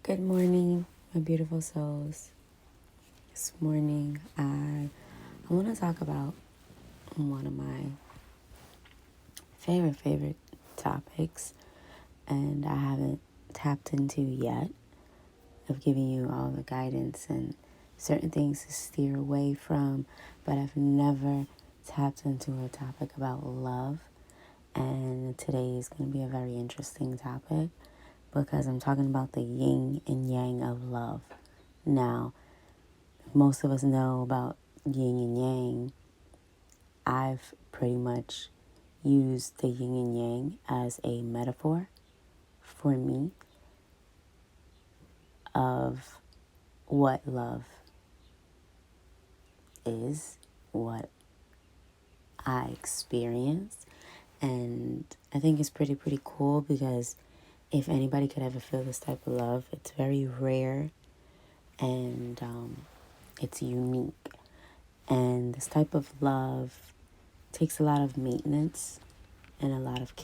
Good morning, my beautiful souls. This morning, I want to talk about one of my favorite topics, and I haven't tapped into yet, of giving you all the guidance and certain things to steer away from, but I've never tapped into a topic about love, and today is going to be a very interesting topic because I'm talking about the yin and yang of love. Now, most of us know about yin and yang. I've pretty much used the yin and yang as a metaphor for me of what love is, what I experience. And I think it's pretty cool because if anybody could ever feel this type of love, it's very rare and it's unique. And this type of love takes a lot of maintenance and a lot of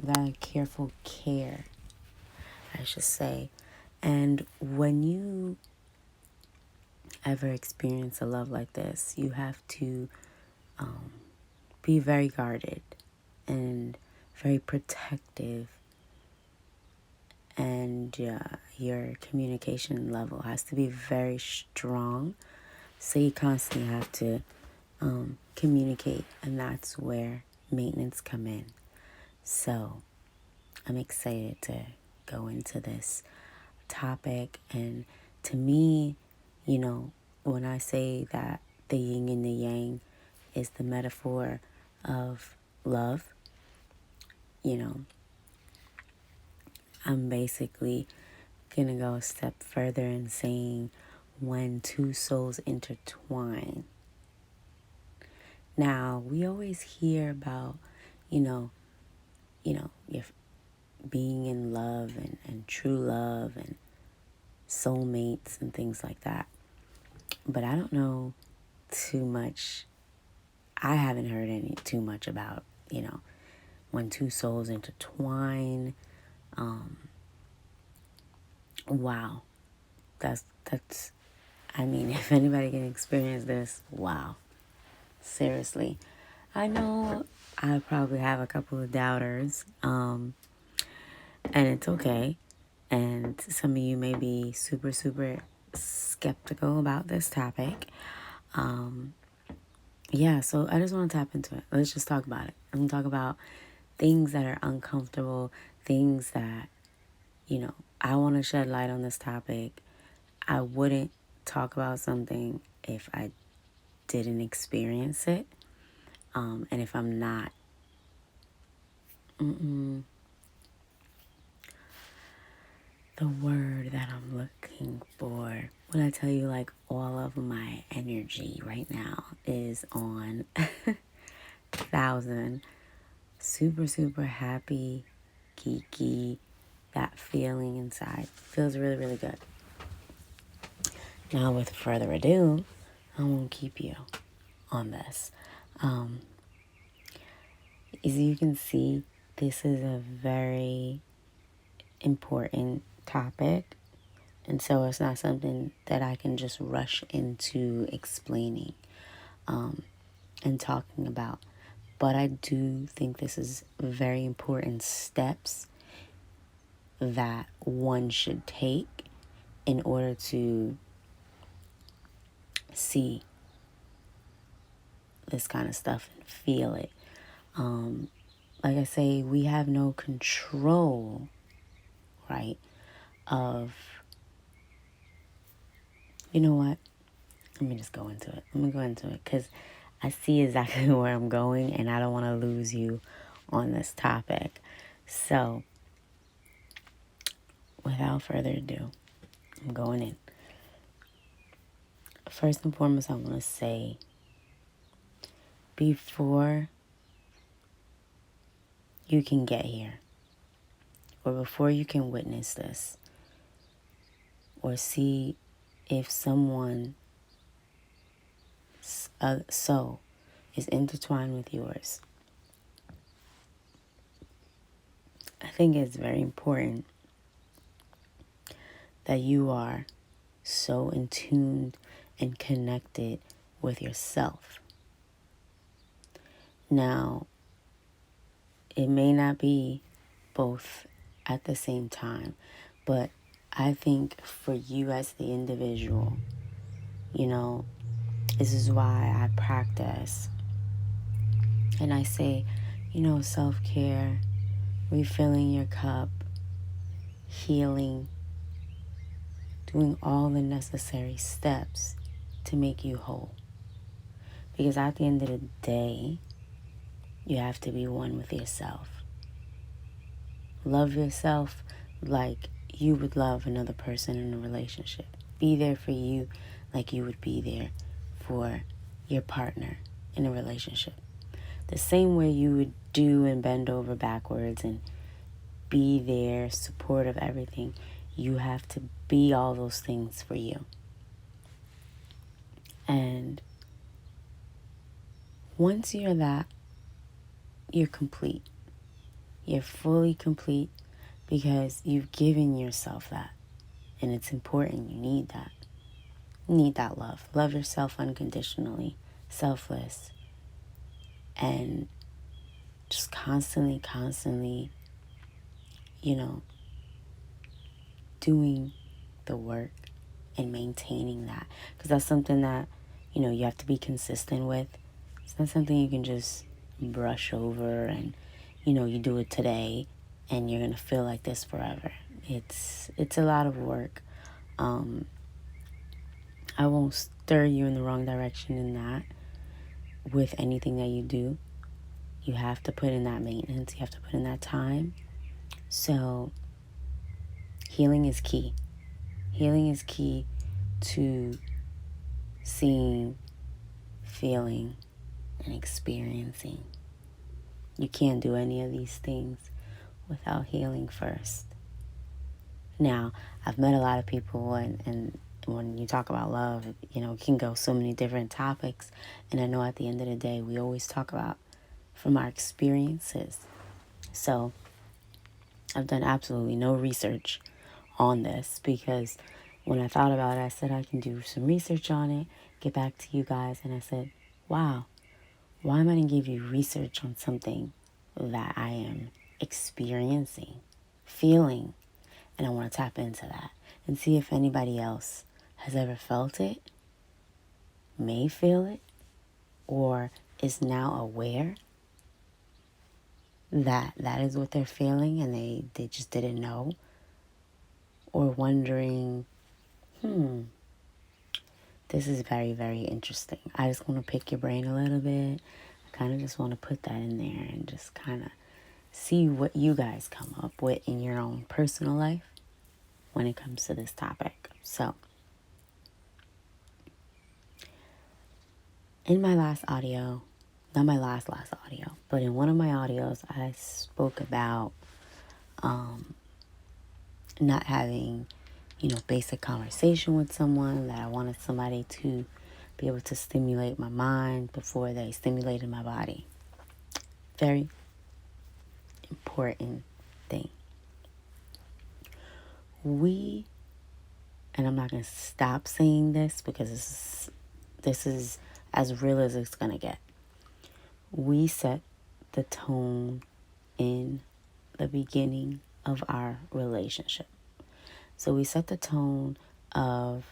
very careful care, I should say. And when you ever experience a love like this, you have to be very guarded and very protective, and your communication level has to be very strong. So you constantly have to communicate, and that's where maintenance come in. So I'm excited to go into this topic. And to me, when I say that the yin and the yang is the metaphor of love, I'm basically going to go a step further in saying when two souls intertwine. Now, we always hear about, if being in love and true love and soulmates and things like that. But I don't know too much. I haven't heard too much about, when two souls intertwine. Wow. That's, if anybody can experience this, wow. Seriously. I know I probably have a couple of doubters, and it's okay. And some of you may be super skeptical about this topic. So I just want to tap into it. Let's just talk about it. I'm going to talk about things that are uncomfortable, things that, I want to shed light on this topic. I wouldn't talk about something if I didn't experience it. And if I'm not, the word that I'm looking for, when I tell you like all of my energy right now is on 1,000, super happy, geeky, that feeling inside feels really good. Now, with further ado, I won't keep you on this. As you can see, this is a very important topic, and so it's not something that I can just rush into explaining and talking about. But I do think this is very important steps that one should take in order to see this kind of stuff and feel it. Like I say, we have no control, right, of, you know what? Let me just go into it. I'm going to go into it because I see exactly where I'm going and I don't want to lose you on this topic. So, without further ado, I'm going in. First and foremost, I want to say, before you can get here, or before you can witness this, or see if someone's soul is intertwined with yours, I think it's very important that you are so in tune and connected with yourself. Now, it may not be both at the same time, but I think for you as the individual, this is why I practice. And I say, self-care, refilling your cup, healing, doing all the necessary steps to make you whole. Because at the end of the day, you have to be one with yourself. Love yourself like you would love another person in a relationship. Be there for you like you would be there for your partner in a relationship. The same way you would do and bend over backwards and be there, support of everything, you have to be all those things for you. And once you're that, you're complete. You're fully complete because you've given yourself that. And it's important. You need that. You need that love. Love yourself unconditionally, selfless. And just constantly, doing the work and maintaining that. Because that's something that, you have to be consistent with. It's not something you can just brush over and, you do it today and you're going to feel like this forever. It's a lot of work. I won't stir you in the wrong direction in that. With anything that you do, you have to put in that maintenance. You have to put in that time. So healing is key. Healing is key to seeing, feeling, and experiencing. You can't do any of these things without healing first. Now, I've met a lot of people, and when you talk about love, it can go so many different topics. And I know at the end of the day, we always talk about from our experiences. So I've done absolutely no research on this because when I thought about it, I said I can do some research on it, get back to you guys. And I said, wow, why am I going to give you research on something that I am experiencing, feeling? And I want to tap into that and see if anybody else has ever felt it, may feel it, or is now aware that that is what they're feeling and they just didn't know. Or wondering, this is very, very interesting. I just want to pick your brain a little bit. I kind of just want to put that in there and just kind of see what you guys come up with in your own personal life when it comes to this topic. So, in my last audio, not my last audio, but in one of my audios, I spoke about not having, basic conversation with someone, that I wanted somebody to be able to stimulate my mind before they stimulated my body. Very important thing. And I'm not going to stop saying this because this is as real as it's going to get. We set the tone in the beginning of our relationship. So we set the tone of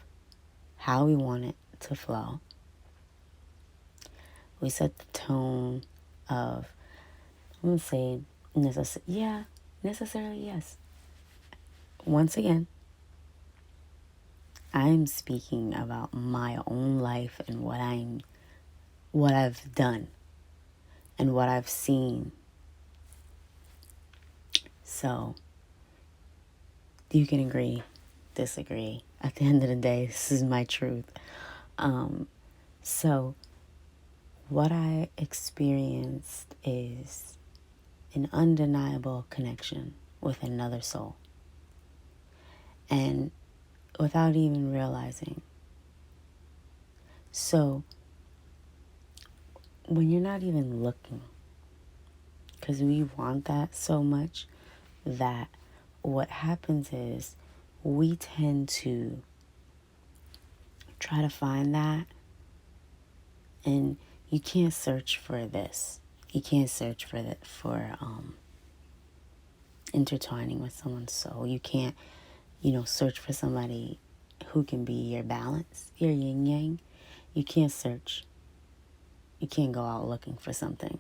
how we want it to flow. We set the tone of, I'm going to say, necessarily yes. Once again, I'm speaking about my own life and what I've done and what I've seen. So you can agree, disagree. At the end of the day, this is my truth. So what I experienced is an undeniable connection with another soul. And without even realizing. So when you're not even looking, because we want that so much, that what happens is we tend to try to find that, and you can't search for this. You can't search for intertwining with someone's soul. You can't, search for somebody who can be your balance, your yin yang. You can't search. You can't go out looking for something,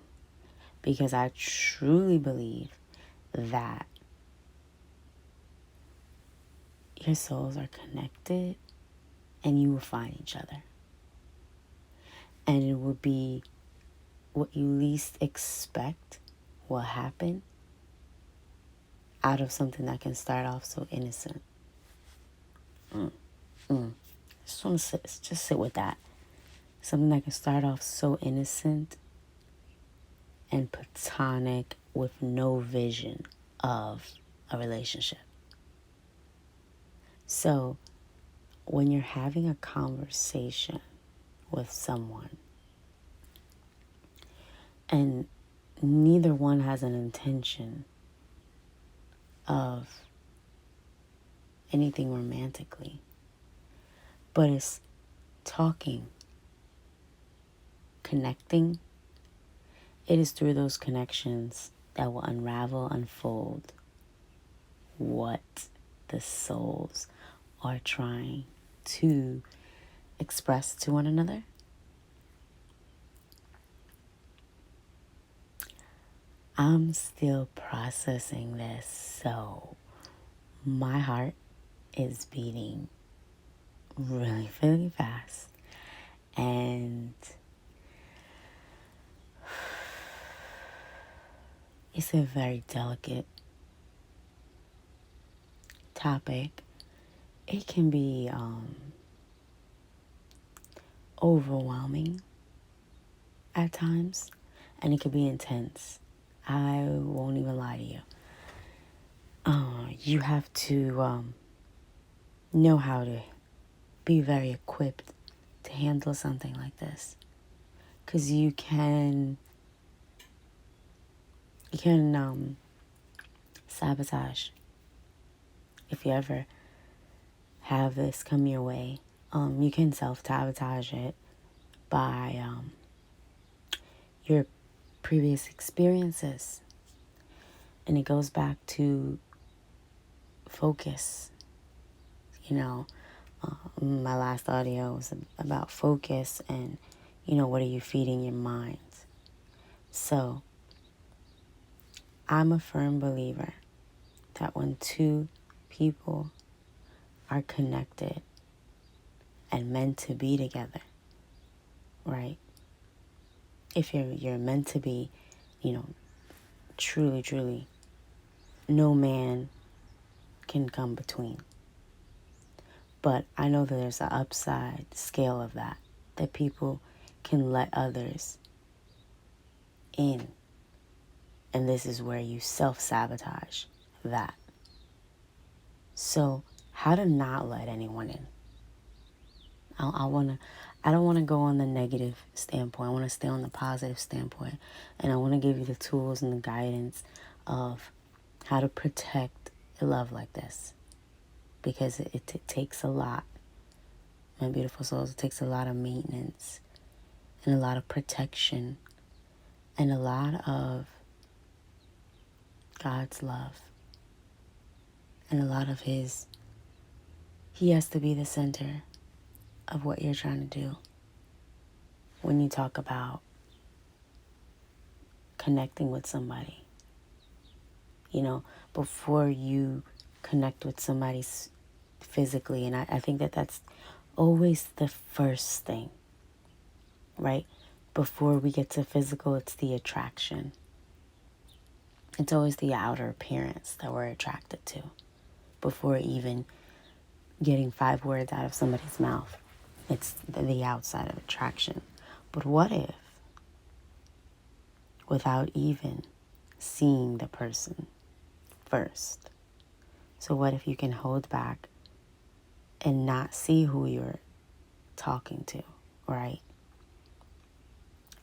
because I truly believe that your souls are connected and you will find each other. And it will be what you least expect will happen out of something that can start off so innocent. Just want to sit with that. Something that can start off so innocent and platonic with no vision of a relationship. So when you're having a conversation with someone and neither one has an intention of anything romantically, but it's talking, connecting, it is through those connections that will unfold what the souls are trying to express to one another. I'm still processing this, so my heart is beating really, really fast. And it's a very delicate topic. It can be overwhelming at times, and it can be intense. I won't even lie to you. You have to know how to be very equipped to handle something like this, because you can sabotage. If you ever have this come your way, you can self-sabotage it by your previous experiences. And it goes back to focus. My last audio was about focus and, what are you feeding your mind? So I'm a firm believer that when two people are connected and meant to be together, right? If you're meant to be, truly, truly, no man can come between. But I know that there's an upside scale of that people can let others in. And this is where you self-sabotage that. So how to not let anyone in? I don't want to go on the negative standpoint. I want to stay on the positive standpoint. And I want to give you the tools and the guidance of how to protect a love like this. Because it takes a lot. My beautiful souls, it takes a lot of maintenance and a lot of protection and a lot of God's love and a lot of He has to be the center of what you're trying to do. When you talk about connecting with somebody, before you connect with somebody physically, and I think that's always the first thing, right? Before we get to physical, it's the attraction. It's always the outer appearance that we're attracted to before even getting 5 words out of somebody's mouth. It's the outside of attraction. But what if, without even seeing the person first? So what if you can hold back and not see who you're talking to, right?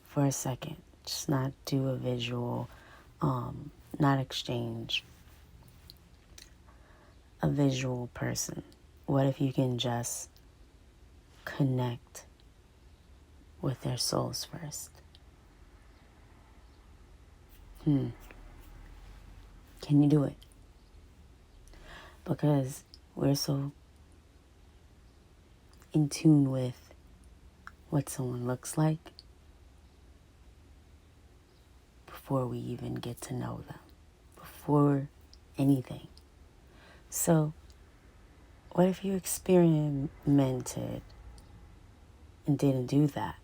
For a second. Just not do a visual, not exchange a visual person? What if you can just connect with their souls first? Can you do it? Because we're so in tune with what someone looks like before we even get to know them, before anything. So, what if you experimented and didn't do that?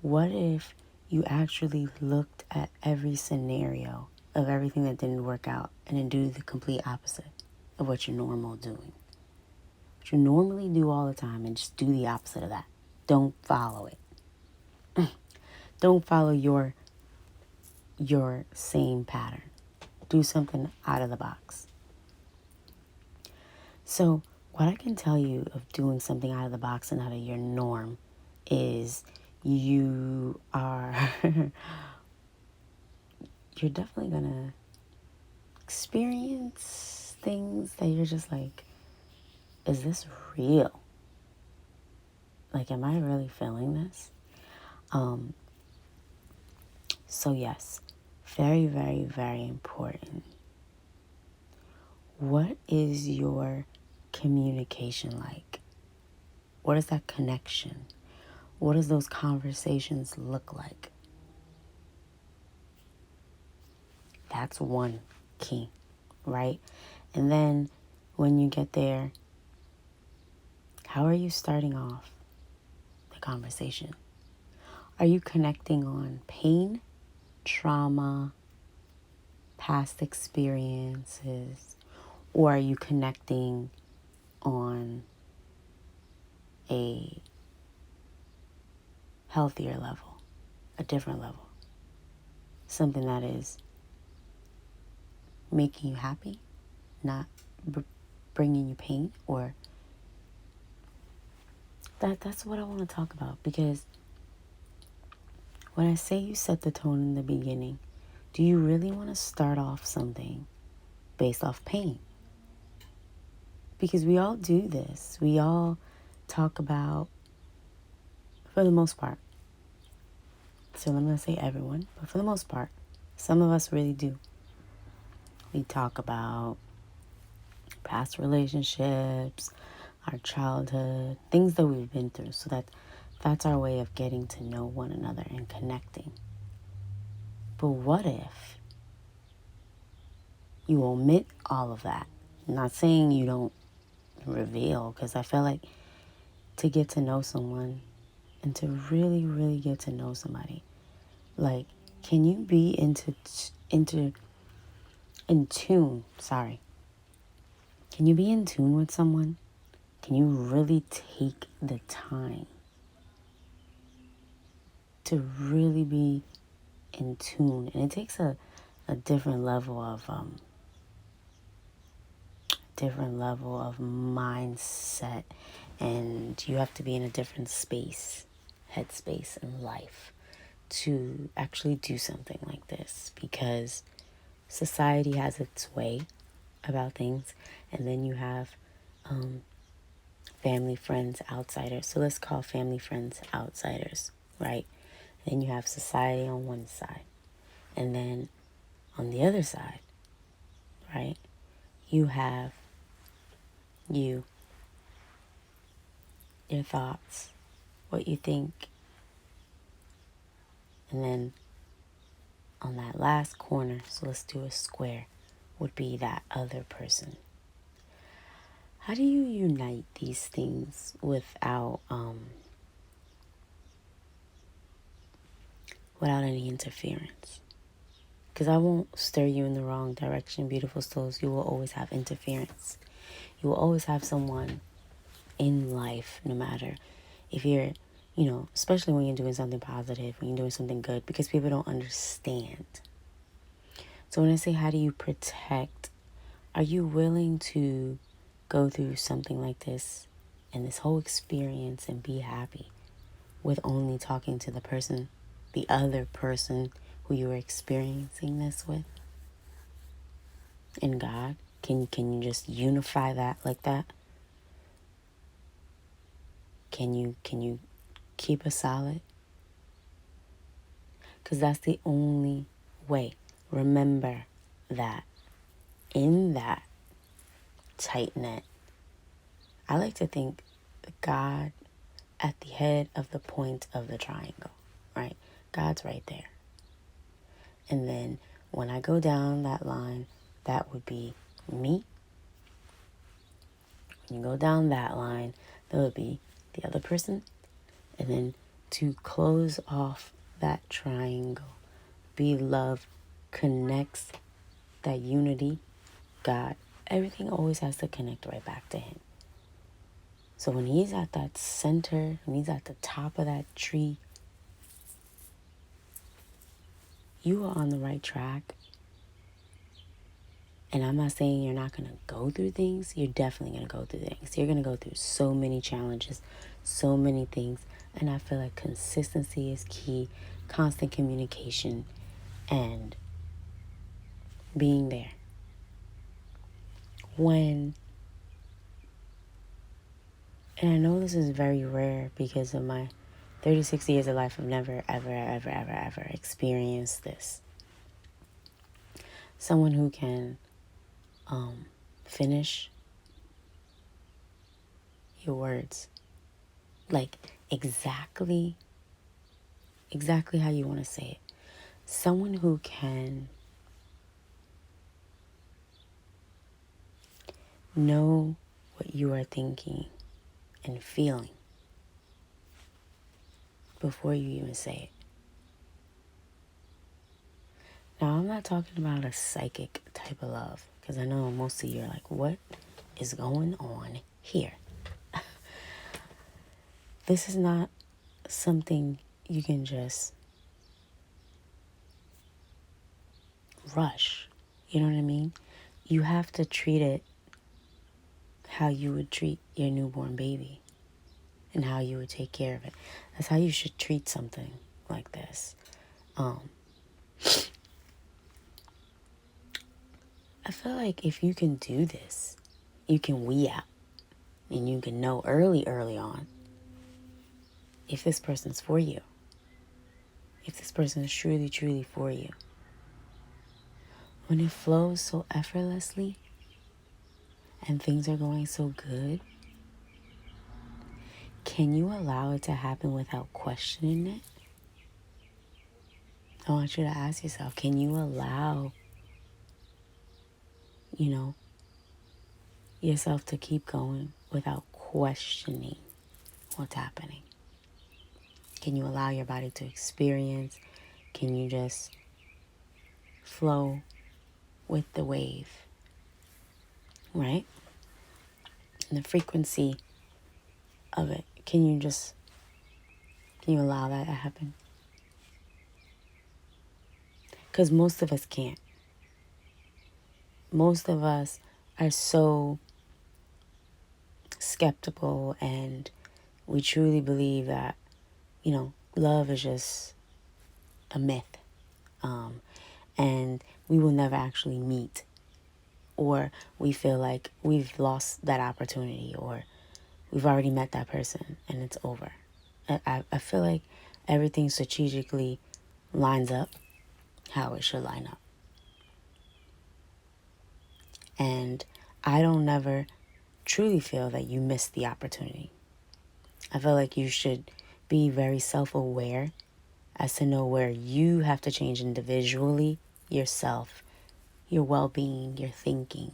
What if you actually looked at every scenario of everything that didn't work out and then do the complete opposite of what you're normal doing? What you normally do all the time, and just do the opposite of that. Don't follow it. Don't follow your same pattern. Do something out of the box. So what I can tell you of doing something out of the box and out of your norm is you are you're definitely gonna experience things that you're just like, is this real? Like, am I really feeling this? So yes, very, very, very important. What is your communication like? What is that connection? What does those conversations look like? That's one key, right? And then when you get there, how are you starting off the conversation? Are you connecting on pain, trauma, past experiences, or are you connecting on a healthier level, a different level, something that is making you happy, not bringing you pain? Or that's what I want to talk about, because when I say you set the tone in the beginning, do you really want to start off something based off pain? Because we all do this. We all talk about, for the most part, so I'm not going to say everyone, but for the most part, some of us really do. We talk about past relationships, our childhood, things that we've been through. So that's our way of getting to know one another and connecting. But what if you omit all of that? I'm not saying you don't reveal, because I feel like to get to know someone and to really, really get to know somebody, like, can you be in tune? Can you be in tune with someone? Can you really take the time to really be in tune? And it takes a different level of mindset, and you have to be in a different headspace in life to actually do something like this, because society has its way about things, and then you have family, friends, outsiders. So let's call family, friends, outsiders, right? Then you have society on one side, and then on the other side, right, you have your thoughts, what you think, and then on that last corner, so let's do a square, would be that other person. How do you unite these things without any interference? Because I won't steer you in the wrong direction, beautiful souls. You will always have interference. You will always have someone in life, no matter if you're, especially when you're doing something positive, when you're doing something good, because people don't understand. So when I say, how do you protect, are you willing to go through something like this and this whole experience and be happy with only talking to the other person who you are experiencing this with? And God, Can you just unify that like that? Can you keep it solid? Because that's the only way. Remember that in that tight knit, I like to think God at the head of the point of the triangle, right? God's right there. And then when I go down that line, that would be me. When you go down that line, that would be the other person. And then to close off that triangle, be love connects that unity, God. Everything always has to connect right back to him. So when he's at that center, when he's at the top of that tree, you are on the right track. And I'm not saying you're not going to go through things. You're definitely going to go through things. You're going to go through so many challenges, so many things. And I feel like consistency is key, constant communication, and being there. And I know this is very rare because of my 36 years of life, I've never, ever experienced this. Someone who can finish your words like exactly how you want to say it. Someone who can know what you are thinking and feeling before you even say it. Now, I'm not talking about a psychic type of love, because I know most of you are like, what is going on here? This is not something you can just rush. You know what I mean? You have to treat it how you would treat your newborn baby and how you would take care of it. That's how you should treat something like this. I feel like if you can do this, you can weed out and you can know early on if this person's for you. If this person is truly for you. When it flows so effortlessly and things are going so good, can you allow it to happen without questioning it? I want you to ask yourself, can you allow, yourself to keep going without questioning what's happening? Can you allow your body to experience? Can you just flow with the wave, right? And the frequency of it. Can you allow that to happen? Because most of us can't. Most of us are so skeptical, and we truly believe that, love is just a myth. And we will never actually meet. Or we feel like we've lost that opportunity, or we've already met that person and it's over. I feel like everything strategically lines up how it should line up. And I don't never truly feel that you missed the opportunity. I feel like you should be very self-aware as to know where you have to change individually, yourself, your well-being, your thinking.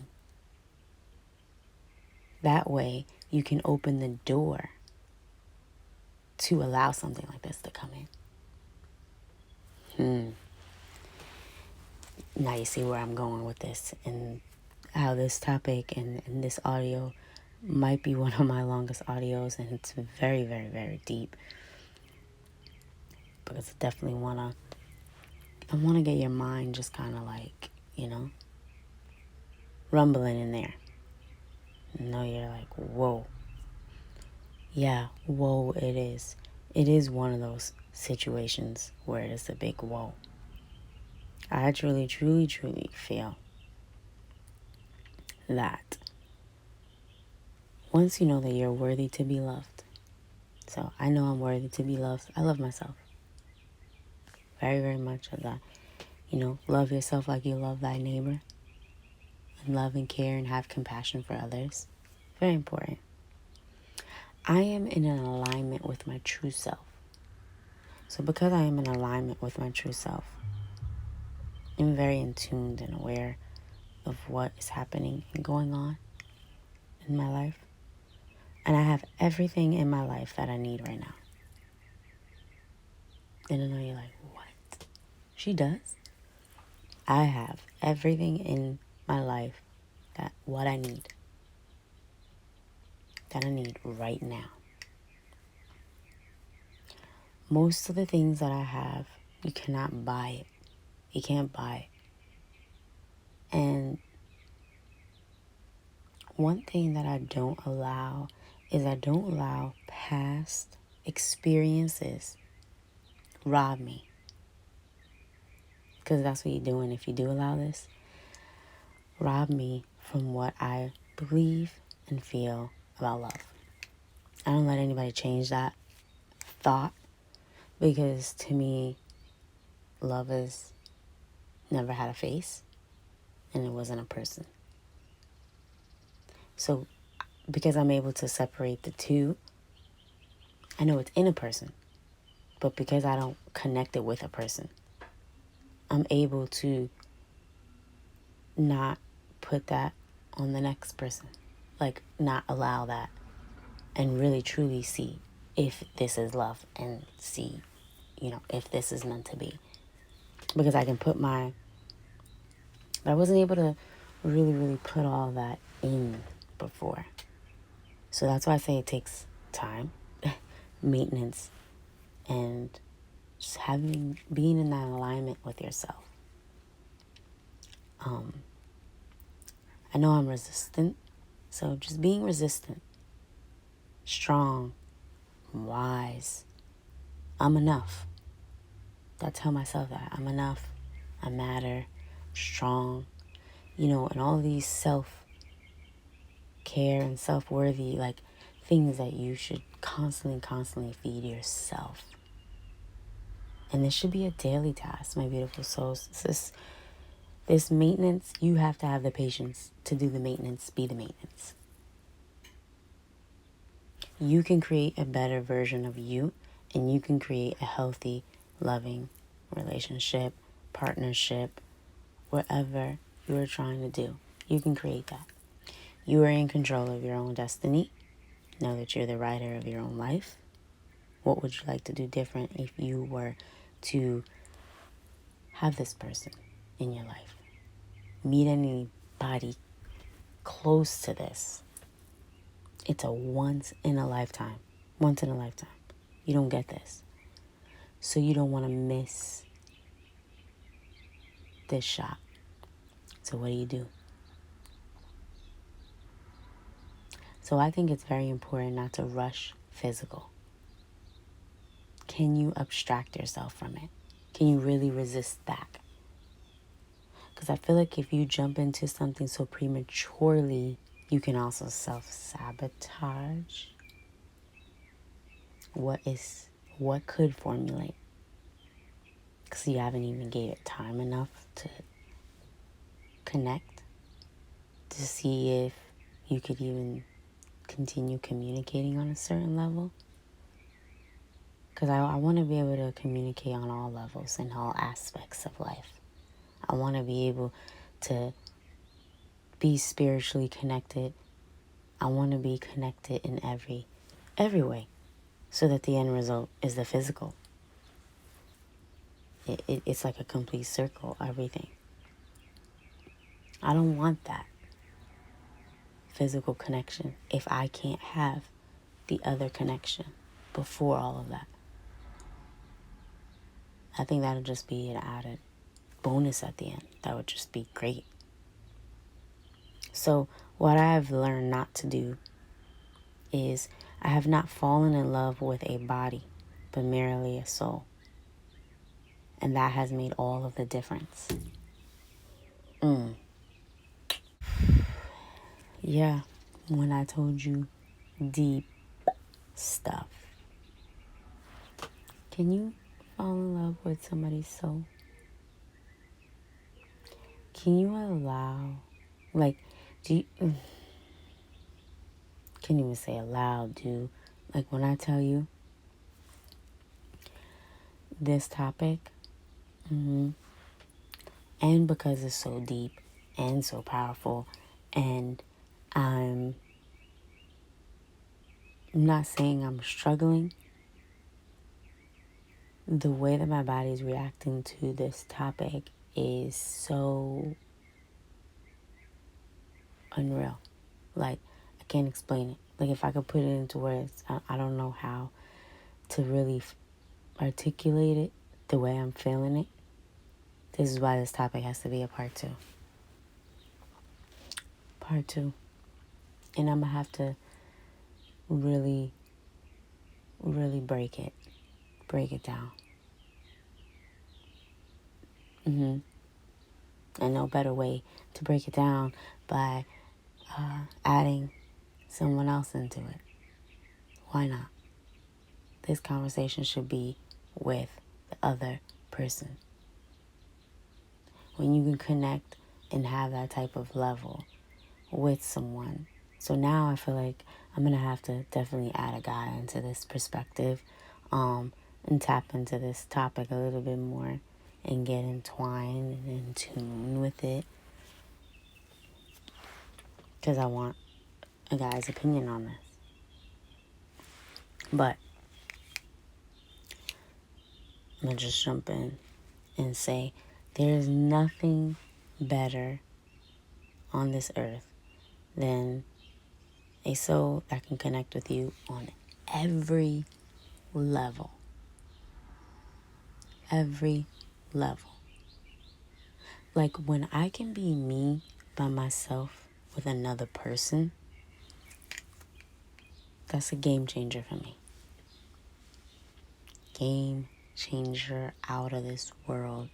That way you can open the door to allow something like this to come in. Now you see where I'm going with this, and how this topic and this audio might be one of my longest audios, and it's very deep, because I definitely want to get your mind just kind of like, rumbling in there. You're like, whoa. Yeah, whoa, it is. It is one of those situations where it is a big whoa. I truly feel that once you know that you're worthy to be loved, so I know I'm worthy to be loved. I love myself very, very much of that. Love yourself like you love thy neighbor, and love and care and have compassion for others. Very important. I am in an alignment with my true self. So because I am in alignment with my true self, I'm very in tuned and aware of what is happening and going on in my life. And I have everything in my life that I need right now. And I know you're like, what? She does? I have everything in my life what I need. That I need right now. Most of the things that I have, you cannot buy it. You can't buy it. And one thing that I don't allow is I don't allow past experiences rob me. Because that's what you're doing if you do allow this. Rob me from what I believe and feel about love. I don't let anybody change that thought, because to me, love has never had a face and it wasn't a person. So because I'm able to separate the two, I know it's in a person, but because I don't connect it with a person, I'm able to not put that on the next person. Like, not allow that, and really truly see if this is love, and see, if this is meant to be. Because I can put I wasn't able to really, really put all that in before. So that's why I say it takes time, maintenance, and just being in that alignment with yourself. I know I'm resistant, so just being resistant, strong, wise. I'm enough. I tell myself that I'm enough, I matter, strong, and all these self-care and self-worthy, things that you should constantly feed yourself. And this should be a daily task, my beautiful souls. This maintenance, you have to have the patience to do the maintenance, be the maintenance. You can create a better version of you, and you can create a healthy, loving relationship, partnership, whatever you are trying to do. You can create that. You are in control of your own destiny. Know that you're the writer of your own life. What would you like to do different if you were to have this person in your life? Meet anybody close to this. It's a once in a lifetime. Once in a lifetime. You don't get this. So you don't want to miss this shot. So what do? So I think it's very important not to rush physical. Can you abstract yourself from it? Can you really resist that? Because I feel like if you jump into something so prematurely, you can also self-sabotage what could formulate. Because you haven't even gave it time enough to connect, to see if you could even continue communicating on a certain level. Because I want to be able to communicate on all levels and all aspects of life. I want to be able to be spiritually connected. I want to be connected in every way, so that the end result is the physical. It's like a complete circle, everything. I don't want that physical connection if I can't have the other connection before all of that. I think that'll just be an added bonus at the end. That would just be great. So what I've learned not to do is I have not fallen in love with a body, but merely a soul. And that has made all of the difference. Yeah, when I told you deep stuff. Can you fall in love with somebody's soul? Can you allow, like, do you, can't even say allow, do, like when I tell you this topic, and because it's so deep and so powerful, and I'm not saying I'm struggling, the way that my body's reacting to this topic is so unreal. Like, I can't explain it. Like, if I could put it into words, I don't know how to really articulate it the way I'm feeling it. This is why this topic has to be a part two. Part two. And I'm going to have to really, really break it down. And no better way to break it down by adding someone else into it. Why not? This conversation should be with the other person. When you can connect and have that type of level with someone. So now I feel like I'm going to have to definitely add a guy into this perspective, and tap into this topic a little bit more and get entwined and in tune with it. Because I want a guy's opinion on this. But I'm going to just jump in and say there's nothing better on this earth than a soul that can connect with you on every level. Every level. Like when I can be me by myself with another person, that's a game changer for me. Game changer, out of this world.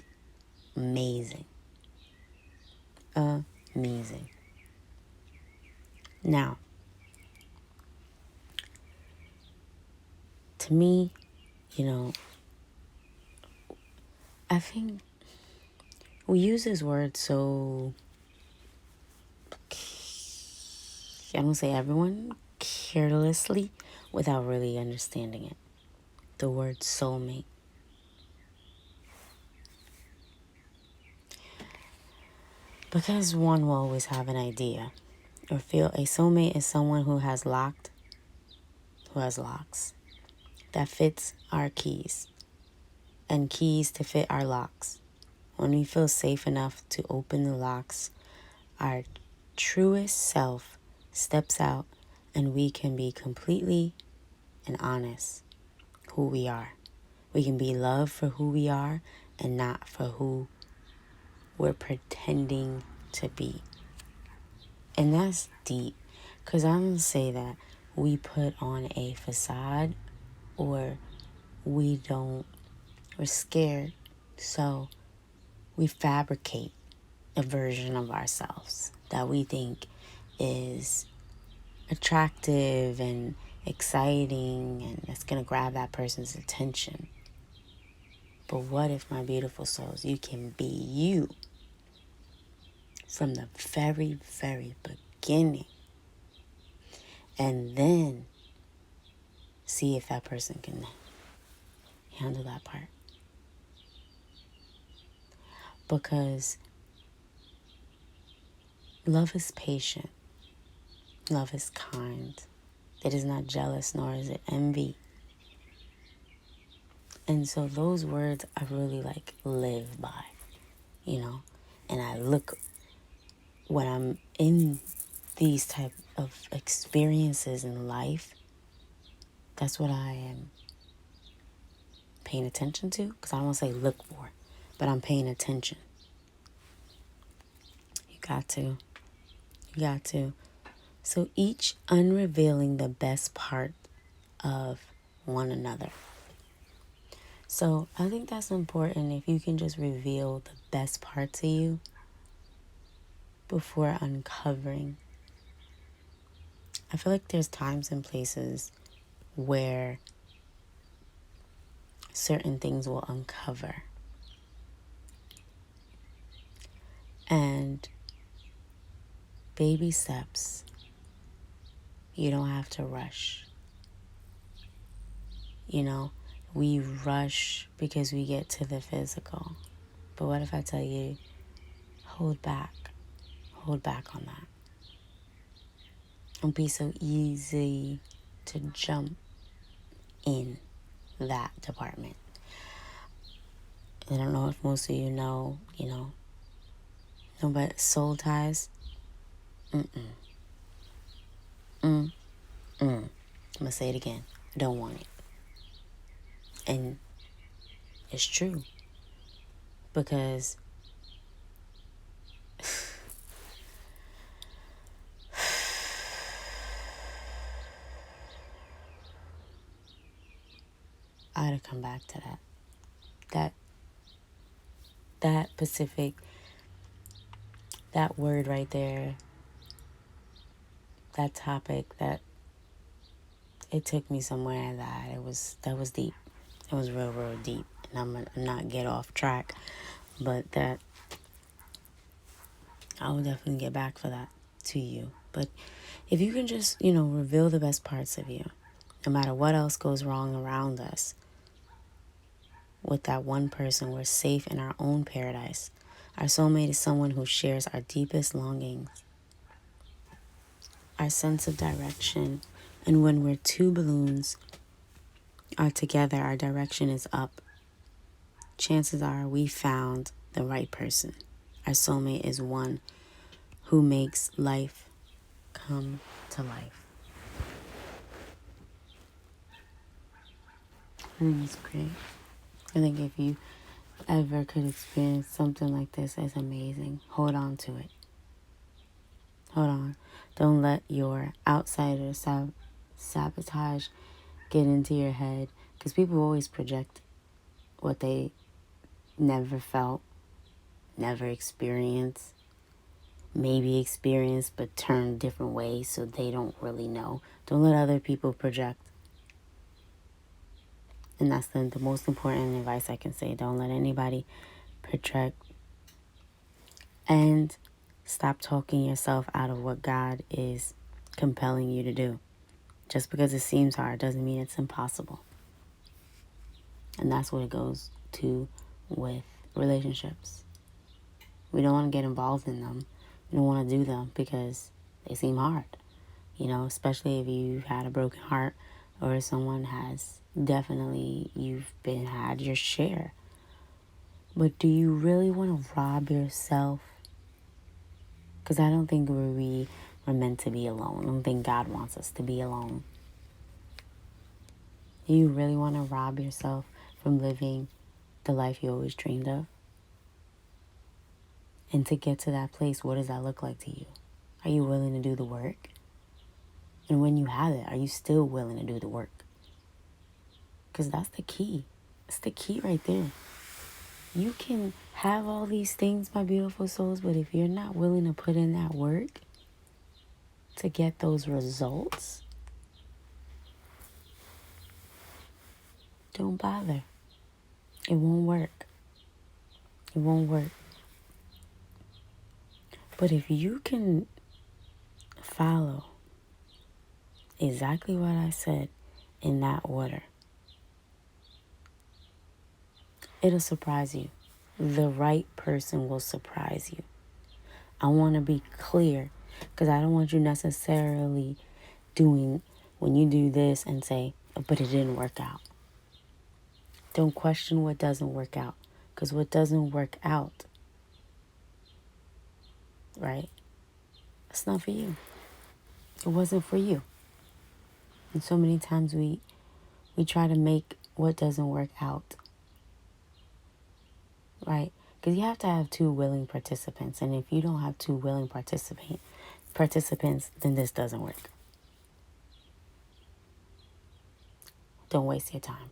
Amazing. Amazing. Now, to me, I think we use this word so, I don't say everyone, carelessly without really understanding it. The word soulmate. Because one will always have an idea or feel a soulmate is someone who has locks that fits our keys and keys to fit our locks. When we feel safe enough to open the locks, our truest self steps out and we can be completely and honest who we are. We can be loved for who we are and not for who we're pretending to be. And that's deep, because I don't say that we put on a facade or we're scared, so we fabricate a version of ourselves that we think is attractive and exciting and it's going to grab that person's attention. But what if, my beautiful souls, you can be you from the very, very beginning and then see if that person can handle that part. Because love is patient. Love is kind. It is not jealous, nor is it envy. And so those words I really live by, and I look when I'm in these type of experiences in life, that's what I am paying attention to. Because I don't want to say look for, but I'm paying attention. You got to. So each unrevealing the best part of one another. So I think that's important, if you can just reveal the best parts of you before uncovering I feel like there's times and places where certain things will uncover. And baby steps, you don't have to rush. You know, we rush because we get to the physical. But what if I tell you, hold back on that. Don't be so easy to jump in that department. I don't know if most of you know, but soul ties, I'm gonna say it again. I don't want it. And it's true. Because I had to come back to that specific, that word right there, that topic, that it took me somewhere that was deep. It was real, real deep. And I'm gonna not get off track, but that I will definitely get back for that to you. But if you can just, reveal the best parts of you, no matter what else goes wrong around us, with that one person, we're safe in our own paradise. Our soulmate is someone who shares our deepest longings, our sense of direction. And when we're two balloons are together, our direction is up. Chances are we found the right person. Our soulmate is one who makes life come to life. I think it's great. I think if you ever could experience something like this, it's amazing. Hold on to it. Hold on. Don't let your outsider sabotage get into your head. Because people always project what they never felt, never experienced, maybe experienced but turned different ways so they don't really know. Don't let other people project. And that's the most important advice I can say. Don't let anybody project. And stop talking yourself out of what God is compelling you to do. Just because it seems hard doesn't mean it's impossible. And that's what it goes to with relationships. We don't want to get involved in them. We don't want to do them because they seem hard. Especially if you've had a broken heart or someone has definitely, you've had your share. But do you really want to rob yourself? Because I don't think we're meant to be alone. I don't think God wants us to be alone. Do you really want to rob yourself from living the life you always dreamed of? And to get to that place, what does that look like to you? Are you willing to do the work? And when you have it, are you still willing to do the work? Because that's the key. It's the key right there. You can have all these things, my beautiful souls, but if you're not willing to put in that work to get those results, don't bother. It won't work. It won't work. But if you can follow exactly what I said in that order, it'll surprise you. The right person will surprise you. I want to be clear because I don't want you necessarily doing when you do this and say, but it didn't work out. Don't question what doesn't work out, because what doesn't work out, right? It's not for you. It wasn't for you. And so many times we try to make what doesn't work out, right? Because you have to have two willing participants. And if you don't have two willing participants, then this doesn't work. Don't waste your time.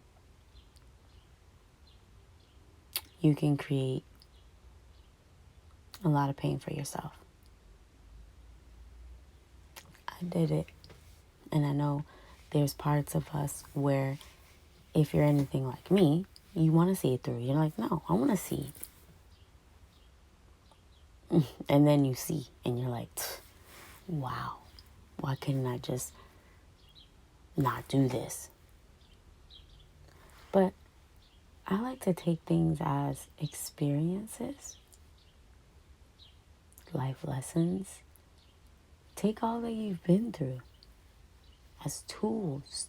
You can create a lot of pain for yourself. I did it. And I know there's parts of us where if you're anything like me, you want to see it through. You're like, no, I want to see. And then you see and you're like, wow, why couldn't I just not do this? But I like to take things as experiences, life lessons. Take all that you've been through as tools.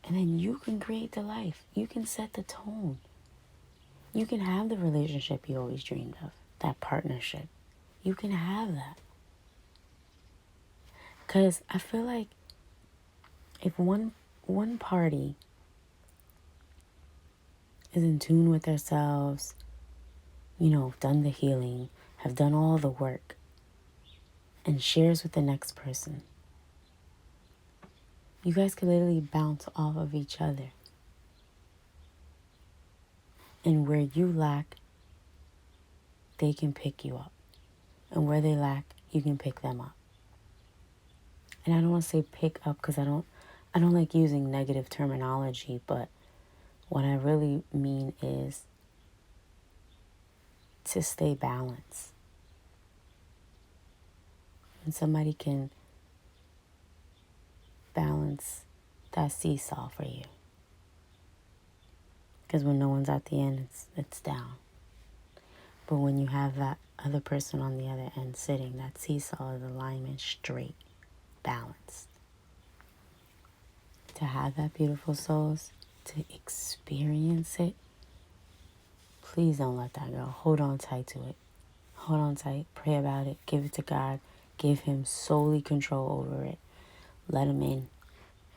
And then you can create the life. You can set the tone. You can have the relationship you always dreamed of, that partnership. You can have that. Because I feel like if one party is in tune with themselves, done the healing, have done all the work, and shares with the next person, you guys could literally bounce off of each other. And where you lack, they can pick you up. And where they lack, you can pick them up. And I don't want to say pick up because I don't like using negative terminology, but what I really mean is to stay balanced. And somebody can balance that seesaw for you. Because when no one's at the end, it's down. But when you have that other person on the other end sitting, that seesaw is alignment straight, balanced. To have that beautiful souls, to experience it, please don't let that go. Hold on tight to it. Hold on tight. Pray about it. Give it to God. Give him solely control over it. Let him in.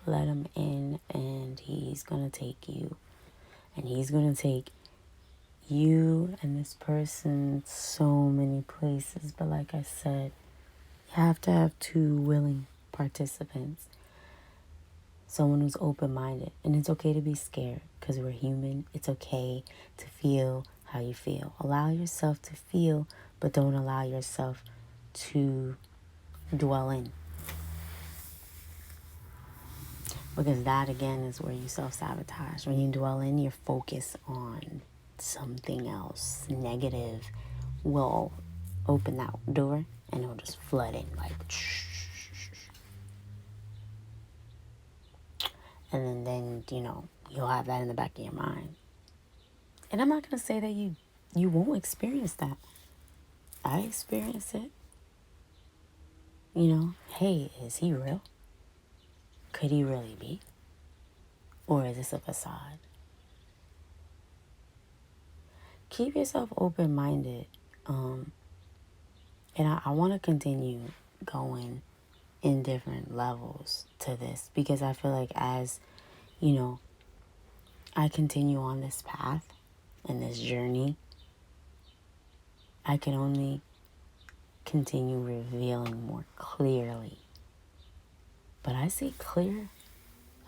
Let him in, and he's going to take you. And he's going to take you and this person so many places. But like I said, you have to have two willing participants. Someone who's open-minded. And it's okay to be scared because we're human. It's okay to feel how you feel. Allow yourself to feel, but don't allow yourself to dwell in. Because that, again, is where you self-sabotage. When you dwell in, you're focused on something else. Negative will open that door and it'll just flood in like... And then you'll have that in the back of your mind. And I'm not going to say that you won't experience that. I experienced it. Hey, is he real? Could he really be? Or is this a facade? Keep yourself open-minded. And I want to continue going in different levels to this. Because I feel like as, I continue on this path and this journey, I can only continue revealing more clearly. But I see clear.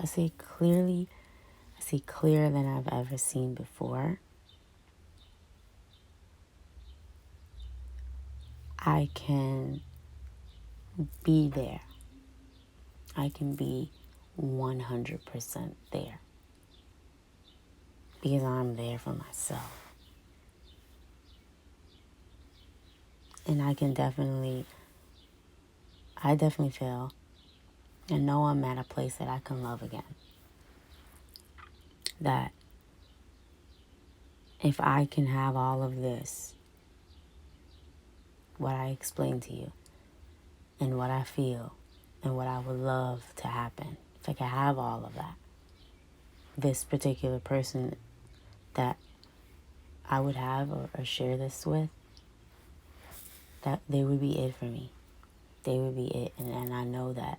I see clearly. I see clearer than I've ever seen before. I can be there. I can be 100% there. Because I'm there for myself. And I definitely feel and know I'm at a place that I can love again. That if I can have all of this, what I explained to you, and what I feel, and what I would love to happen, if I could have all of that, this particular person that I would have or share this with, that they would be it for me. They would be it. And I know that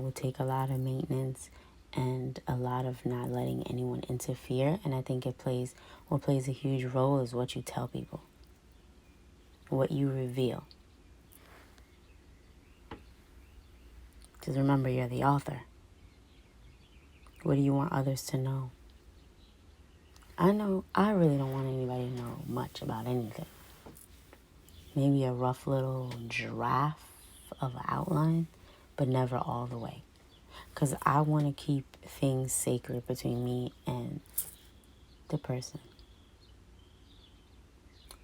would take a lot of maintenance and a lot of not letting anyone interfere. And I think what plays a huge role is what you tell people, what you reveal. Because remember, you're the author. What do you want others to know? I really don't want anybody to know much about anything. Maybe a rough little draft of an outline, but never all the way. Because I want to keep things sacred between me and the person.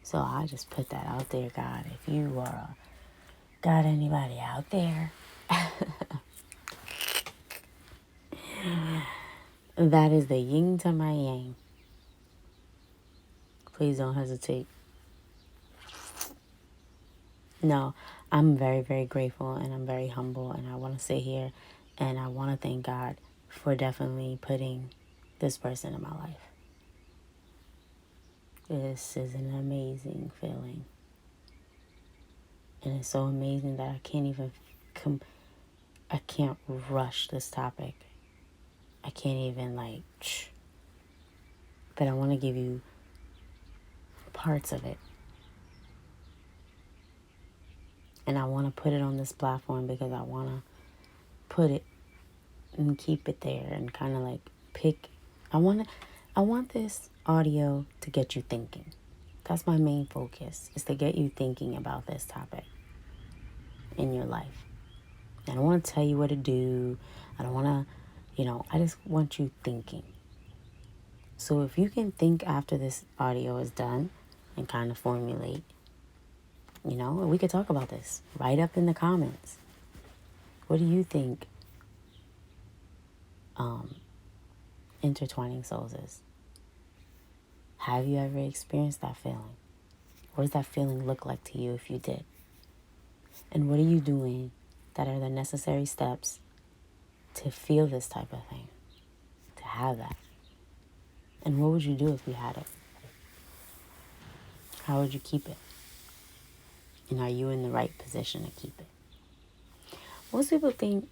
So I just put that out there, God. If you got anybody out there that is the yin to my yang, please don't hesitate. No, I'm very, very grateful and I'm very humble, and I want to sit here and I want to thank God for definitely putting this person in my life. This is an amazing feeling. And it's so amazing that I can't even I can't rush this topic. I can't even but I want to give you parts of it. And I want to put it on this platform because I want to put it and keep it there and kind of pick. I want this audio to get you thinking. That's my main focus, is to get you thinking about this topic in your life. I don't want to tell you what to do. I don't want to, I just want you thinking. So if you can think after this audio is done and kind of formulate, we could talk about this. Write up in the comments. What do you think intertwining souls is? Have you ever experienced that feeling? What does that feeling look like to you if you did? And what are you doing that are the necessary steps to feel this type of thing, to have that? And what would you do if you had it? How would you keep it? And are you in the right position to keep it? Most people think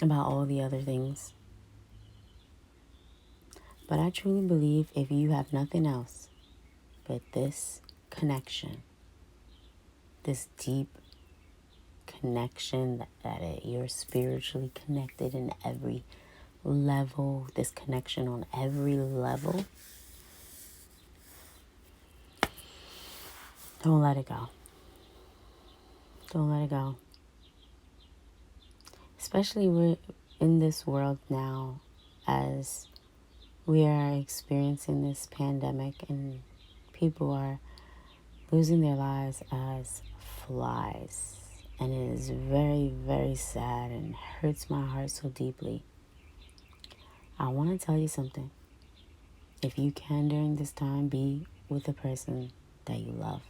about all the other things, but I truly believe if you have nothing else but this connection, this deep connection that you're spiritually connected in every level, this connection on every level, don't let it go. Don't let it go. Especially we're in this world now as we are experiencing this pandemic and people are losing their lives as flies. And it is very, very sad and hurts my heart so deeply. I want to tell you something. If you can during this time, be with the person that you love.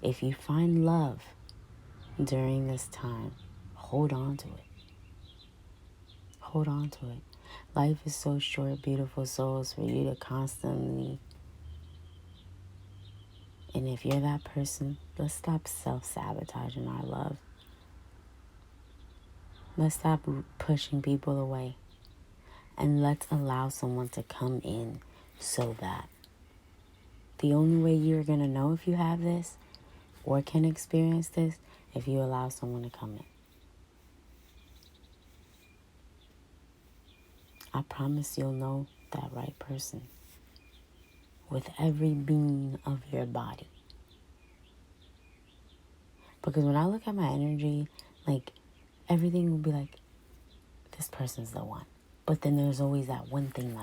If you find love during this time, hold on to it. Hold on to it. Life is so short, beautiful souls, for you to constantly. And if you're that person, let's stop self-sabotaging our love. Let's stop pushing people away. And let's allow someone to come in so that the only way you're going to know if you have this or can experience this, if you allow someone to come in. I promise you'll know that right person with every being of your body. Because when I look at my energy, everything will be this person's the one. But then there's always that one thing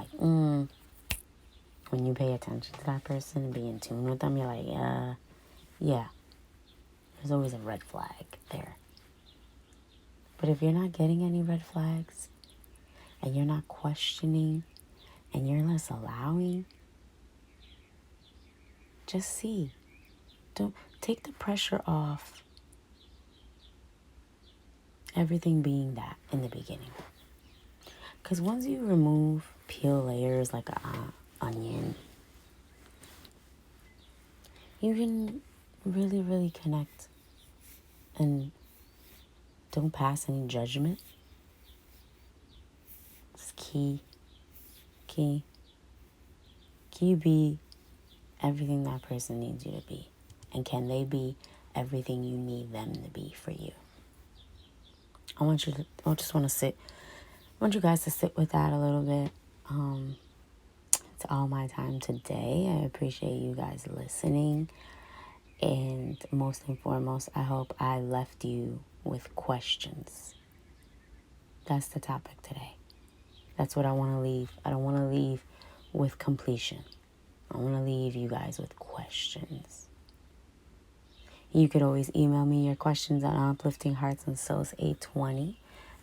when you pay attention to that person and be in tune with them, you're yeah. There's always a red flag there. But if you're not getting any red flags, and you're not questioning, and you're less allowing, just see. Don't take the pressure off everything being that in the beginning. Because once you peel layers like an onion, you can really, really connect and don't pass any judgment. It's key. Can you be everything that person needs you to be? And can they be everything you need them to be for you? I want you guys to sit with that a little bit. It's all my time today. I appreciate you guys listening. And most and foremost, I hope I left you with questions. That's the topic today. That's what I want to leave. I don't want to leave with completion. I want to leave you guys with questions. You could always email me your questions at upliftingheartsandsouls820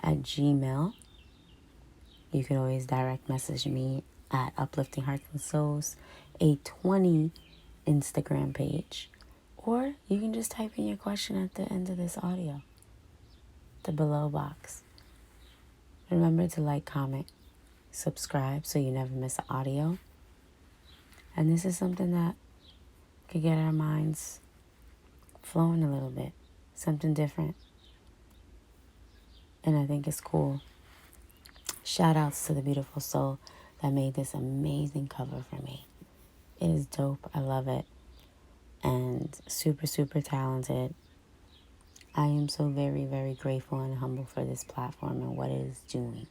at Gmail. You can always direct message me at upliftingheartsandsouls820 Instagram page. Or you can just type in your question at the end of this audio, the below box. Remember to like, comment, subscribe so you never miss an audio. And this is something that could get our minds flowing a little bit. Something different. And I think it's cool. Shout outs to the beautiful soul that made this amazing cover for me. It is dope. I love it. And super, super talented. I am so very, very grateful and humble for this platform and what it is doing.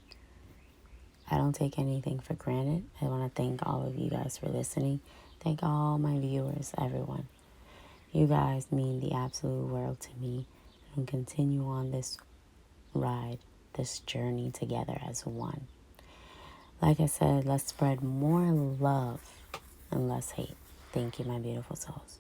I don't take anything for granted. I want to thank all of you guys for listening. Thank all my viewers, everyone. You guys mean the absolute world to me. And continue on this ride, this journey together as one. Like I said, let's spread more love and less hate. Thank you, my beautiful souls.